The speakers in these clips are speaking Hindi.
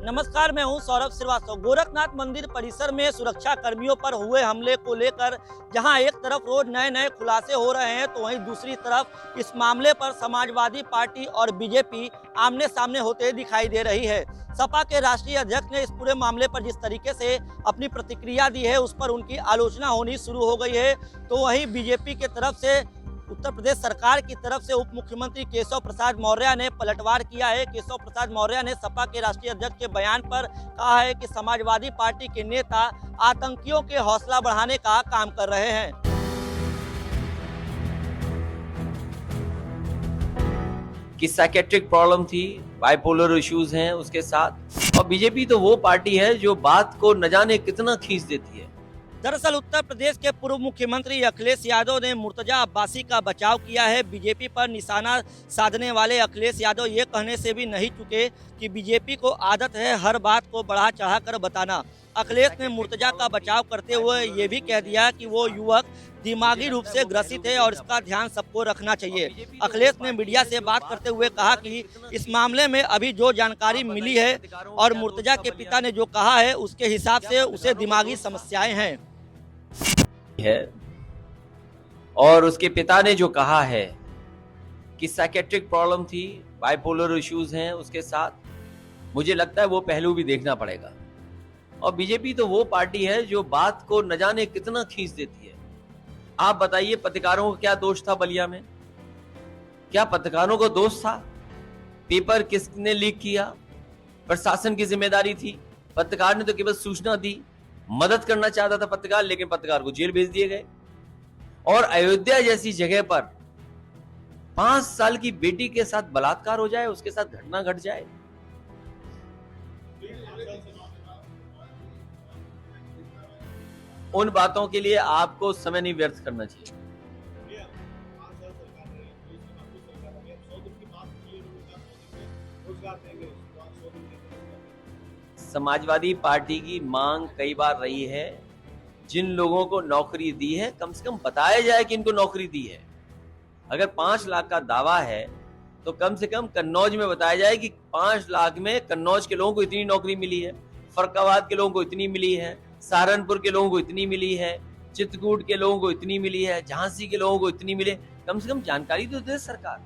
नमस्कार, मैं हूं सौरभ श्रीवास्तव। गोरखनाथ मंदिर परिसर में सुरक्षा कर्मियों पर हुए हमले को लेकर जहां एक तरफ रोज नए नए खुलासे हो रहे हैं, तो वहीं दूसरी तरफ इस मामले पर समाजवादी पार्टी और बीजेपी आमने सामने होते दिखाई दे रही है। सपा के राष्ट्रीय अध्यक्ष ने इस पूरे मामले पर जिस तरीके से अपनी प्रतिक्रिया दी है, उस पर उनकी आलोचना होनी शुरू हो गई है। तो वहीं बीजेपी की तरफ से उत्तर प्रदेश सरकार की तरफ से उप मुख्यमंत्री केशव प्रसाद मौर्य ने पलटवार किया है। केशव प्रसाद मौर्य ने सपा के राष्ट्रीय अध्यक्ष के बयान पर कहा है कि समाजवादी पार्टी के नेता आतंकियों के हौसला बढ़ाने का काम कर रहे हैं। कि साइकेट्रिक प्रॉब्लम थी, बाइपोलर इश्यूज हैं उसके साथ, और बीजेपी तो वो पार्टी है जो बात को न जाने कितना खींच देती है। दरअसल उत्तर प्रदेश के पूर्व मुख्यमंत्री अखिलेश यादव ने मुर्तजा अब्बासी का बचाव किया है। बीजेपी पर निशाना साधने वाले अखिलेश यादव ये कहने से भी नहीं चुके कि बीजेपी को आदत है हर बात को बढ़ा चढ़ाकर बताना। अखिलेश ने मुर्तजा का बचाव करते हुए ये भी कह दिया कि वो युवक दिमागी रूप से ग्रसित है और इसका ध्यान सबको रखना चाहिए। अखिलेश ने मीडिया से बात करते हुए कहा कि इस मामले में अभी जो जानकारी मिली है और मुर्तजा के पिता ने जो कहा है, उसके हिसाब से उसे दिमागी समस्याएं हैं और उसके पिता ने जो कहा है कि साइकेट्रिक प्रॉब्लम थी, बाइपोलर इश्यूज हैं उसके साथ, मुझे लगता है वो पहलू भी देखना पड़ेगा। और बीजेपी तो वो पार्टी है जो बात को न जाने कितना खींच देती है। आप बताइए, पत्रकारों को क्या दोष था बलिया में? क्या पत्रकारों को दोष था? पेपर किसने लीक किया? प्रशासन की जिम्मेदारी थी। पत्रकार ने तो केवल सूचना दी, मदद करना चाहता था पत्रकार, लेकिन पत्रकार को जेल भेज दिए गए। और अयोध्या जैसी जगह पर 5 साल की बेटी के साथ बलात्कार हो जाए, उसके साथ घटना घट जाए। उन बातों के लिए आपको समय नहीं व्यर्थ करना चाहिए। समाजवादी पार्टी की मांग कई बार रही है, जिन लोगों को नौकरी दी है कम से कम बताया जाए कि इनको नौकरी दी है। अगर 5 लाख का दावा है तो कम से कम कन्नौज में बताया जाए कि 5 लाख में कन्नौज के लोगों को इतनी नौकरी मिली है, फर्रुखाबाद के लोगों को इतनी मिली है, सहारनपुर के लोगों को इतनी मिली है, चित्रकूट के लोगों को इतनी मिली है, झांसी के लोगों को इतनी मिले। कम से कम जानकारी तो दे सरकार।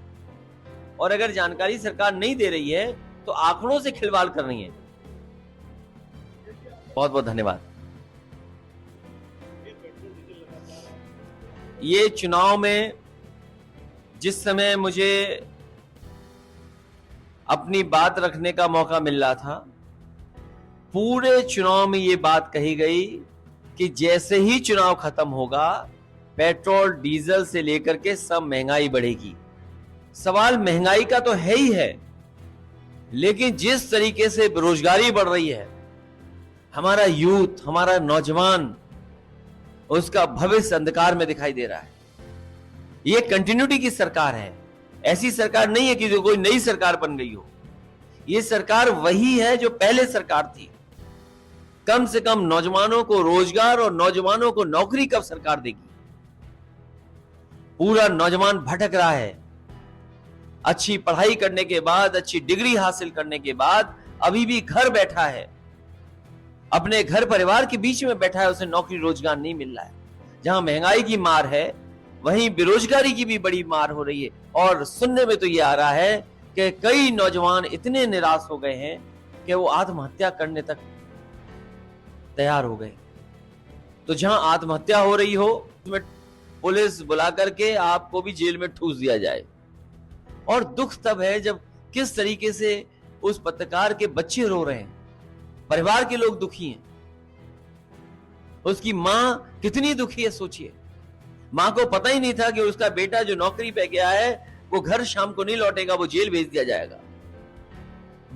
और अगर जानकारी सरकार नहीं दे रही है तो आंकड़ों से खिलवाड़ कर रही है। बहुत बहुत धन्यवाद। ये चुनाव में जिस समय मुझे अपनी बात रखने का मौका मिल रहा था, पूरे चुनाव में ये बात कही गई कि जैसे ही चुनाव खत्म होगा, पेट्रोल डीजल से लेकर के सब महंगाई बढ़ेगी। सवाल महंगाई का तो है ही है, लेकिन जिस तरीके से बेरोजगारी बढ़ रही है, हमारा यूथ, हमारा नौजवान, उसका भविष्य अंधकार में दिखाई दे रहा है। ये कंटिन्यूटी की सरकार है, ऐसी सरकार नहीं है कि जो कोई नई सरकार बन गई हो। ये सरकार वही है जो पहले सरकार थी। कम से कम नौजवानों को रोजगार और नौजवानों को नौकरी कब सरकार देगी? पूरा नौजवान भटक रहा है। अच्छी पढ़ाई करने के बाद, अच्छी डिग्री हासिल करने के बाद अभी भी घर बैठा है, अपने घर परिवार के बीच में बैठा है, उसे नौकरी रोजगार नहीं मिल रहा है। जहां महंगाई की मार है, वहीं बेरोजगारी की भी बड़ी मार हो रही है। और सुनने में तो ये आ रहा है कि कई नौजवान इतने निराश हो गए हैं कि वो आत्महत्या करने तक तैयार हो गए। तो जहां आत्महत्या हो रही हो, उसमें पुलिस बुला करके आपको भी जेल में ठूस दिया जाए। और दुख तब है जब किस तरीके से उस पत्रकार के बच्चे रो रहे हैं, परिवार के लोग दुखी हैं, उसकी मां कितनी दुखी है सोचिए। मां को पता ही नहीं था कि उसका बेटा जो नौकरी पे गया है वो घर शाम को नहीं लौटेगा, वो जेल भेज दिया जाएगा।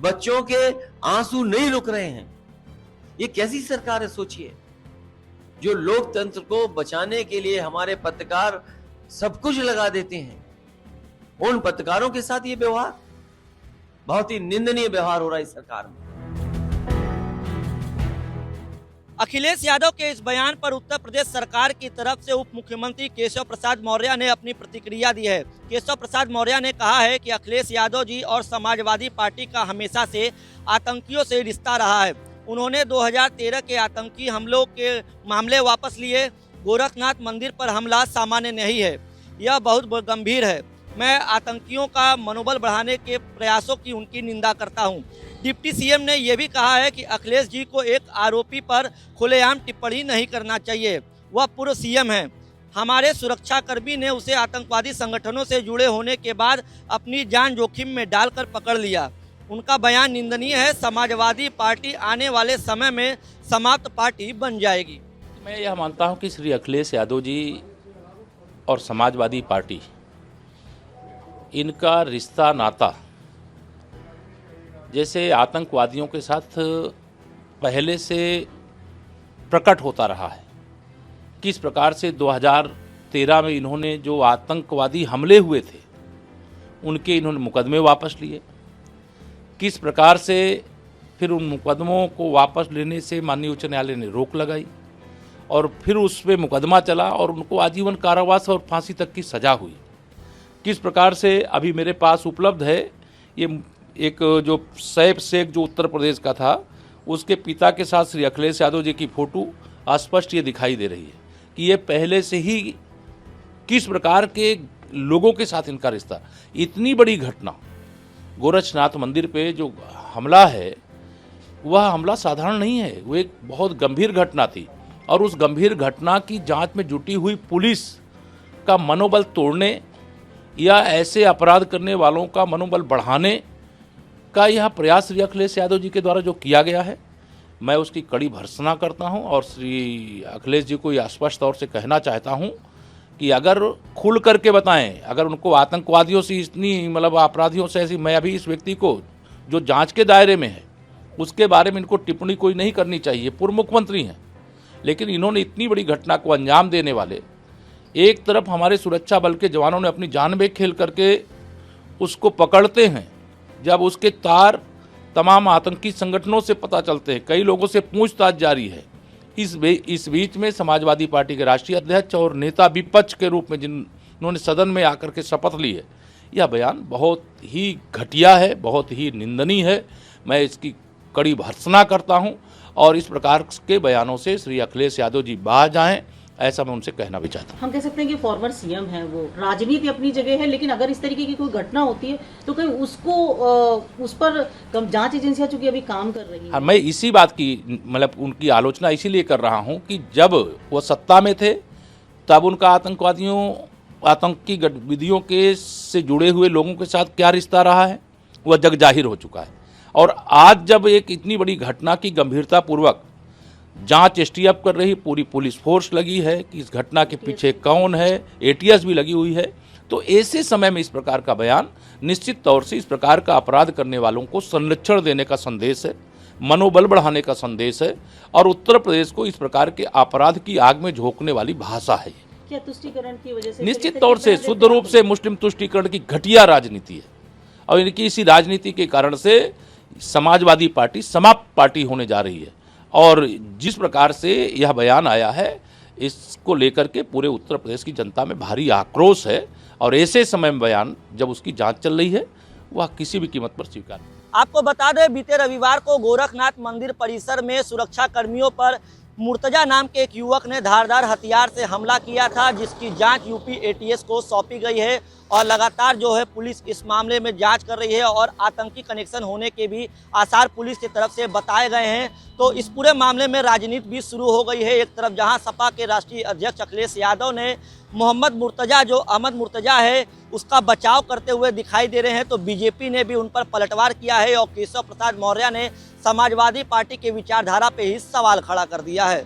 बच्चों के आंसू नहीं रुक रहे हैं। ये कैसी सरकार है सोचिए, जो लोकतंत्र को बचाने के लिए हमारे पत्रकार सब कुछ लगा देते हैं। उन पत्रकारों के साथ ये व्यवहार, बहुत ही निंदनीय व्यवहार हो रहा है इस सरकार में। अखिलेश यादव के इस बयान पर उत्तर प्रदेश सरकार की तरफ से उप मुख्यमंत्री केशव प्रसाद मौर्य ने अपनी प्रतिक्रिया दी है। केशव प्रसाद मौर्य ने कहा है कि अखिलेश यादव जी और समाजवादी पार्टी का हमेशा से आतंकियों से रिश्ता रहा है। उन्होंने 2013 के आतंकी हमलों के मामले वापस लिए। गोरखनाथ मंदिर पर हमला सामान्य नहीं है, यह बहुत गंभीर है। मैं आतंकियों का मनोबल बढ़ाने के प्रयासों की उनकी निंदा करता हूं। डिप्टी सीएम ने यह भी कहा है कि अखिलेश जी को एक आरोपी पर खुलेआम टिप्पणी नहीं करना चाहिए, वह पूर्व सीएम हैं। हमारे सुरक्षाकर्मी ने उसे आतंकवादी संगठनों से जुड़े होने के बाद अपनी जान जोखिम में डालकर पकड़ लिया। उनका बयान निंदनीय है। समाजवादी पार्टी आने वाले समय में समाप्त पार्टी बन जाएगी। मैं यह मानता हूं कि श्री अखिलेश यादव जी और समाजवादी पार्टी, इनका रिश्ता नाता जैसे आतंकवादियों के साथ पहले से प्रकट होता रहा है। किस प्रकार से 2013 में इन्होंने जो आतंकवादी हमले हुए थे उनके इन्होंने मुकदमे वापस लिए, किस प्रकार से फिर उन मुकदमों को वापस लेने से माननीय उच्च न्यायालय ने रोक लगाई और फिर उस पर मुकदमा चला और उनको आजीवन कारावास और फांसी तक की सजा हुई। किस प्रकार से अभी मेरे पास उपलब्ध है ये एक जो सैफ शेख जो उत्तर प्रदेश का था, उसके पिता के साथ श्री अखिलेश यादव जी की फोटो स्पष्ट ये दिखाई दे रही है कि ये पहले से ही किस प्रकार के लोगों के साथ इनका रिश्ता। इतनी बड़ी घटना गोरखनाथ मंदिर पे जो हमला है वह हमला साधारण नहीं है, वो एक बहुत गंभीर घटना थी और उस गंभीर घटना की जांच में जुटी हुई पुलिस का मनोबल तोड़ने या ऐसे अपराध करने वालों का मनोबल बढ़ाने का यह प्रयास श्री अखिलेश यादव जी के द्वारा जो किया गया है, मैं उसकी कड़ी भर्त्सना करता हूं और श्री अखिलेश जी को यह स्पष्ट तौर से कहना चाहता हूं कि अगर खुल करके बताएं, अगर उनको आतंकवादियों से इतनी मतलब अपराधियों से ऐसी, मैं अभी इस व्यक्ति को जो जांच के दायरे में है उसके बारे में इनको टिप्पणी कोई नहीं करनी चाहिए, पूर्व मुख्यमंत्री हैं, लेकिन इन्होंने इतनी बड़ी घटना को अंजाम देने वाले, एक तरफ हमारे सुरक्षा बल के जवानों ने अपनी जान में खेल करके उसको पकड़ते हैं, जब उसके तार तमाम आतंकी संगठनों से पता चलते हैं, कई लोगों से पूछताछ जारी है। इस बीच में समाजवादी पार्टी के राष्ट्रीय अध्यक्ष और नेता विपक्ष के रूप में जिन्होंने सदन में आकर के शपथ ली है, यह बयान बहुत ही घटिया है, बहुत ही निंदनीय है। मैं इसकी कड़ी भर्त्सना करता हूं और इस प्रकार के बयानों से श्री अखिलेश यादव जी बाहर जाएं, ऐसा मैं उनसे कहना भी चाहता हूँ। हम कह सकते हैं कि फॉर्मर सीएम है, वो राजनीति अपनी जगह है, लेकिन अगर इस तरीके की कोई घटना होती है तो कहीं उसको उस पर जांच एजेंसियां चूंकि अभी काम कर रही हैं। मैं इसी बात की मतलब उनकी आलोचना इसीलिए कर रहा हूँ कि जब वो सत्ता में थे तब उनका आतंकी गतिविधियों के से जुड़े हुए लोगों के साथ क्या रिश्ता रहा है वह जग जाहिर हो चुका है। और आज जब एक इतनी बड़ी घटना की गंभीरता पूर्वक जांच एसटीएफ कर रही, पूरी पुलिस फोर्स लगी है कि इस घटना के पीछे कौन है, एटीएस भी लगी हुई है, तो ऐसे समय में इस प्रकार का बयान निश्चित तौर से इस प्रकार का अपराध करने वालों को संरक्षण देने का संदेश है, मनोबल बढ़ाने का संदेश है और उत्तर प्रदेश को इस प्रकार के अपराध की आग में झोंकने वाली भाषा है। क्या तुष्टीकरण की वजह से निश्चित तौर से शुद्ध रूप से मुस्लिम तुष्टीकरण की घटिया राजनीति है और इनकी इसी राजनीति के कारण से समाजवादी पार्टी समाप्त पार्टी होने जा रही है। और जिस प्रकार से यह बयान आया है इसको लेकर के पूरे उत्तर प्रदेश की जनता में भारी आक्रोश है और ऐसे समय में बयान जब उसकी जांच चल रही है वह किसी भी कीमत पर स्वीकार। आपको बता दें, बीते रविवार को गोरखनाथ मंदिर परिसर में सुरक्षा कर्मियों पर मुर्तजा नाम के एक युवक ने धारदार हथियार से हमला किया था, जिसकी जांच यूपी एटीएस को सौंपी गई है और लगातार जो है पुलिस इस मामले में जांच कर रही है और आतंकी कनेक्शन होने के भी आसार पुलिस की तरफ से बताए गए हैं। तो इस पूरे मामले में राजनीति भी शुरू हो गई है। एक तरफ जहां सपा के राष्ट्रीय अध्यक्ष अखिलेश यादव ने मोहम्मद मुर्तजा जो अहमद मुर्तजा है उसका बचाव करते हुए दिखाई दे रहे हैं, तो बीजेपी ने भी उन पर पलटवार किया है और केशव प्रसाद मौर्य ने समाजवादी पार्टी के विचारधारा पे ही सवाल खड़ा कर दिया है।